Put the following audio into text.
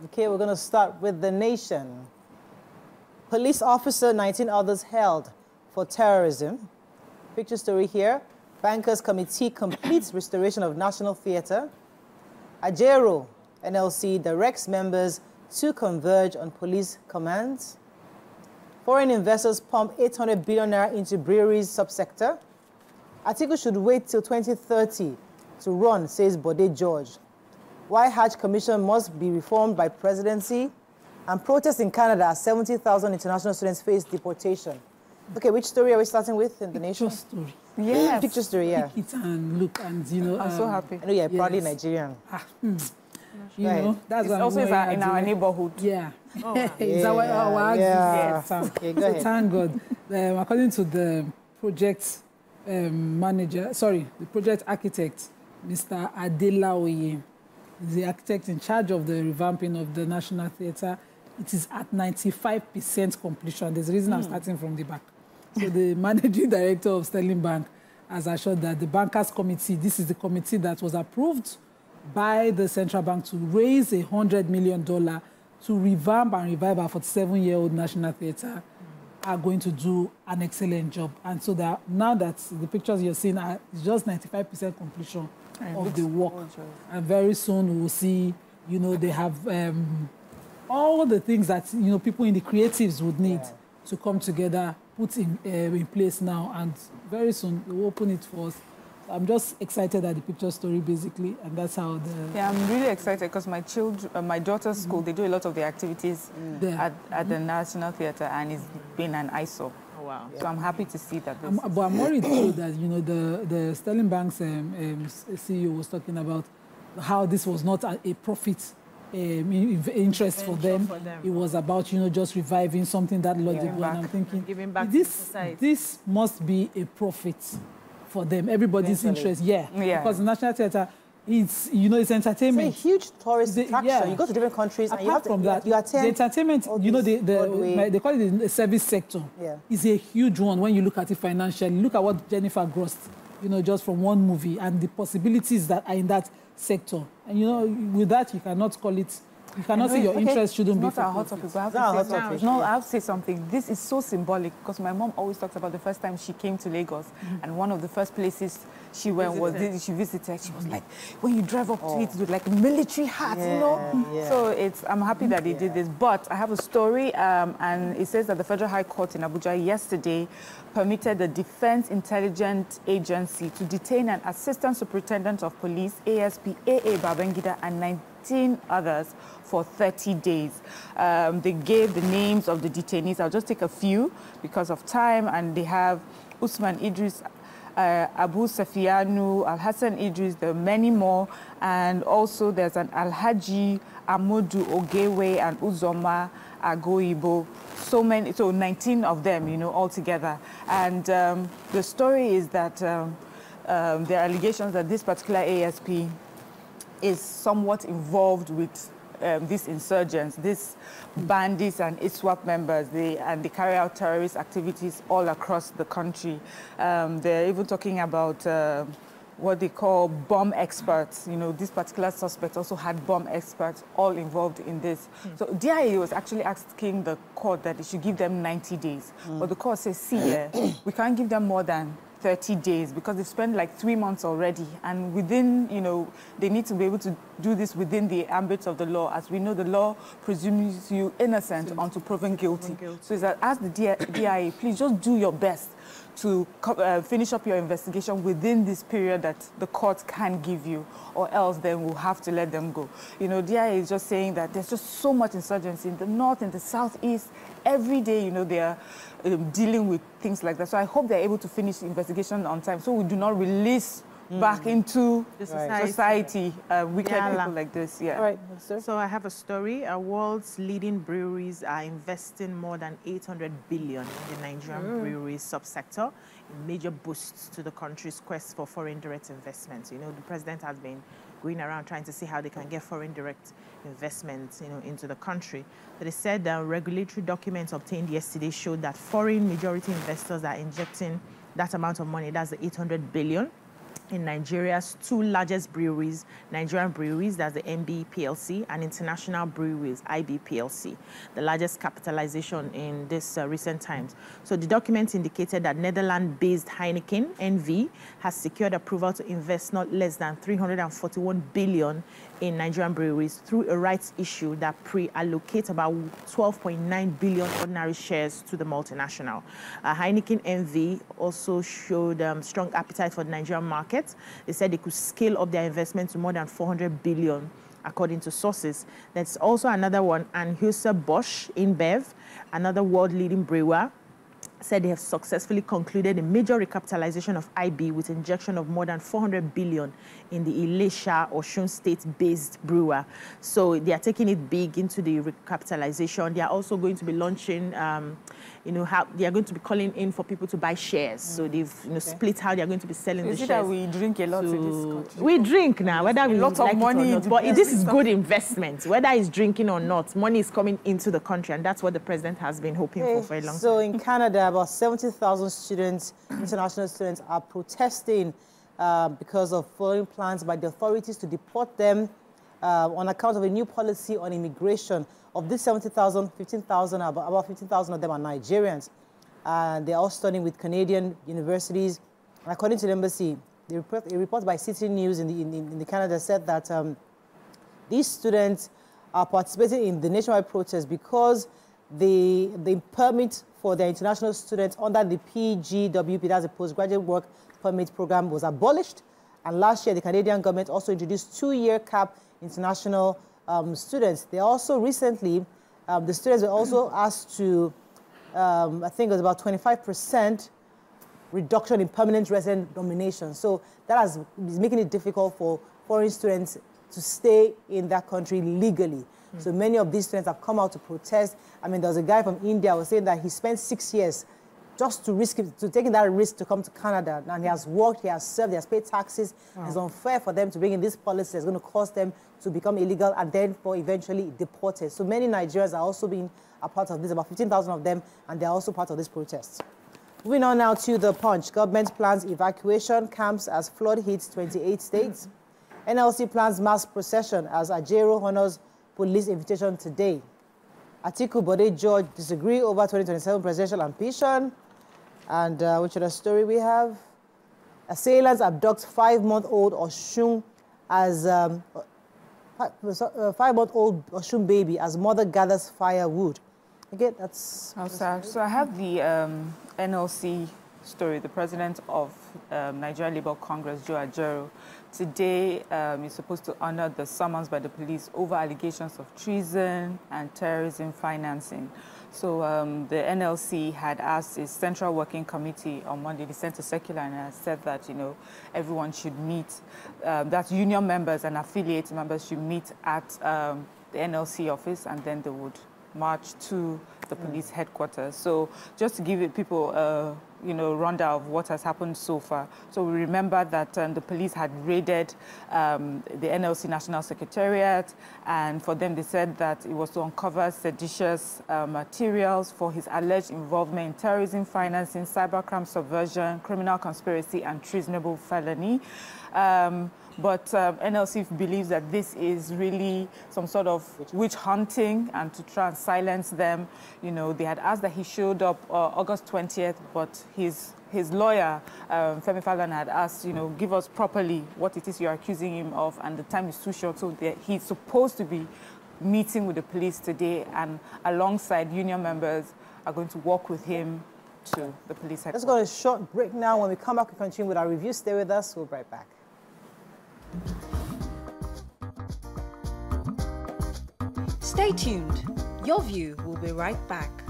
Okay, we're going to start with the nation. Police officer, 19 others held for terrorism. Picture story here. Bankers Committee completes restoration of National Theatre. Ajero NLC directs members to converge on police commands. Foreign investors pump 800 billion naira into breweries subsector. Atiku should wait till 2030 to run, says Bode George. Why Hajj Commission must be reformed by presidency. And protests in Canada as 70,000 international students face deportation. Okay, which story are we starting with in the nation? Picture story. Yes. Picture story, yeah. Pick it and look and, you know. I'm so happy. I know you're proudly Nigerian. You know, that's it's also in our neighborhood. Yeah. Oh, wow. Is that what our yes. Okay, go ahead. So thank God. According to the project manager, sorry, the project architect, Mr. Adelaoye, the architect in charge of the revamping of the National Theatre, it is at 95% completion. There's a reason I'm starting from the back. So the managing director of Sterling Bank has assured that the Bankers Committee, this is the committee that was approved by the central bank to raise $100 million to revamp and revive our 47-year-old National Theatre, are going to do an excellent job. And so that now that the pictures you're seeing are just 95% completion of the work. And very soon we will see, you know, they have all the things that, you know, people in the creatives would need to come together, put in place now, and very soon we'll open it for us. I'm just excited at the picture story, basically, and that's how the... Yeah, I'm really excited because my daughter's school, they do a lot of the activities at the National Theatre, and it's been an eyesore. Oh, wow. So I'm happy to see that. But I'm worried, too, that, you know, the Sterling Bank's CEO was talking about how this was not a profit interest for them. It was about, you know, just reviving something that logical. And I'm thinking, giving back this, to society. This must be a profit for them, everybody's interest, because the National Theatre, it's, you know, it's entertainment. It's a huge tourist attraction. You go to different countries and you have from that, you attend the entertainment, you know, they call it the service sector. It's a huge one when you look at it financially. Look at what Jennifer grossed, you know, just from one movie, and the possibilities that are in that sector. And, you know, with that, you cannot call it, you cannot say your interest shouldn't be. It's not a hot topic, but I have to say something. This is so symbolic because my mom always talks about the first time she came to Lagos, and one of the first places she went she visited. She was like, when you drive up to it with like military hats, you know. So I'm happy that they did this. But I have a story, and it says that the Federal High Court in Abuja yesterday permitted the Defense Intelligence Agency to detain an Assistant Superintendent of Police, ASP AA Babangida, and 19 others for 30 days. They gave the names of the detainees. I'll just take a few because of time. And they have Usman Idris, Abu Safianu, Al-Hassan Idris, there are many more. And also there's an Al-Haji Amodu Ogewe and Uzoma Agoibo. So 19 of them, you know, altogether. And the story is that there are allegations that this particular ASP is somewhat involved with these insurgents, these bandits and ISWAP members. They carry out terrorist activities all across the country. They're even talking about what they call bomb experts. You know, this particular suspect also had bomb experts all involved in this. So DIA was actually asking the court that they should give them 90 days. But the court says, see, we can't give them more than 30 days because they've spent like 3 months already. And within, you know, they need to be able to do this within the ambit of the law. As we know, the law presumes you innocent until proven guilty. So it's that as the DIA, please just do your best to finish up your investigation within this period that the court can give you, or else then we'll have to let them go. You know, DIA is just saying that there's just so much insurgency in the north, in the southeast. Every day, you know, they are dealing with things like that. So I hope they're able to finish the investigation on time so we do not release back into the society wicked people like this. All right, so I have a story. Our world's leading breweries are investing more than 800 billion in the Nigerian breweries subsector, a major boost to the country's quest for foreign direct investments. You know, the president has been going around trying to see how they can get foreign direct investments, you know, into the country. But they said that regulatory documents obtained yesterday showed that foreign majority investors are injecting that amount of money, that's the 800 billion, in Nigeria's two largest breweries, Nigerian Breweries, that's the NB PLC, and International Breweries, IB PLC, the largest capitalization in this recent times. So the document indicated that Netherlands-based Heineken, NV, has secured approval to invest not less than 341 billion in Nigerian breweries through a rights issue that pre-allocates about 12.9 billion ordinary shares to the multinational. Heineken NV also showed strong appetite for the Nigerian market. They said they could scale up their investment to more than 400 billion, according to sources. There's also another one, Anheuser-Busch InBev, another world-leading brewer, said they have successfully concluded a major recapitalization of IB with injection of more than 400 billion in the Ilesha Osun state-based brewer. So they are taking it big into the recapitalization. They are also going to be launching, they are going to be calling in for people to buy shares. So they've split how they are going to be selling the shares. That we drink a lot in this country? We drink now, whether we like it or not. But this is good investment. Whether it's drinking or not, money is coming into the country, and that's what the president has been hoping for a long time. So in Canada, about 70,000 students, international students, are protesting because of following plans by the authorities to deport them on account of a new policy on immigration. Of these 70,000, 15,000, about 15,000 of them are Nigerians. They're all studying with Canadian universities. And according to the embassy, a report by City News in the Canada said that these students are participating in the nationwide protest because the permit for their international students under the PGWP, that's the Postgraduate Work Permit Program, was abolished. And last year, the Canadian government also introduced 2-year cap international students. They also recently, the students were also asked to, I think it was about 25% reduction in permanent resident nomination. So that is making it difficult for foreign students to stay in that country legally. So many of these students have come out to protest. I mean, there was a guy from India who was saying that he spent 6 years just to taking that risk to come to Canada. And he has worked, he has served, he has paid taxes. Wow. It's unfair for them to bring in this policy that's going to cause them to become illegal and then for eventually deported. So many Nigerians are also being a part of this, about 15,000 of them, and they're also part of this protest. Moving on now to the Punch. Government plans evacuation camps as flood hits 28 states. NLC plans mass procession as Ajero honors police invitation today. Atiku Bode George disagree over 2027 presidential ambition. And which other story we have? Assailants abduct 5-month-old Oshun as 5-month-old Oshun baby as mother gathers firewood. Okay, that's. So I have the NLC story. The president of Nigerian Labour Congress, Joe Ajero, today is supposed to honor the summons by the police over allegations of treason and terrorism financing. So the NLC had asked its Central Working Committee on Monday, they sent a circular and has said that, everyone should meet, that union members and affiliate members should meet at the NLC office, and then they would march to the police headquarters. So just to give people a rundown of what has happened so far. So we remember that the police had raided the NLC National Secretariat, and for them they said that it was to uncover seditious materials for his alleged involvement in terrorism financing, cybercrime subversion, criminal conspiracy, and treasonable felony. But NLC believes that this is really some sort of witch hunting, and to try and silence them. They had asked that he showed up August 20th, but his lawyer, Femi Falana, had asked, give us properly what it is you're accusing him of, and the time is too short. So he's supposed to be meeting with the police today, and alongside union members are going to walk with him to the police headquarters. Let's go to a short break now. When we come back, we continue with our review. Stay with us. We'll be right back. Stay tuned. Your View will be right back.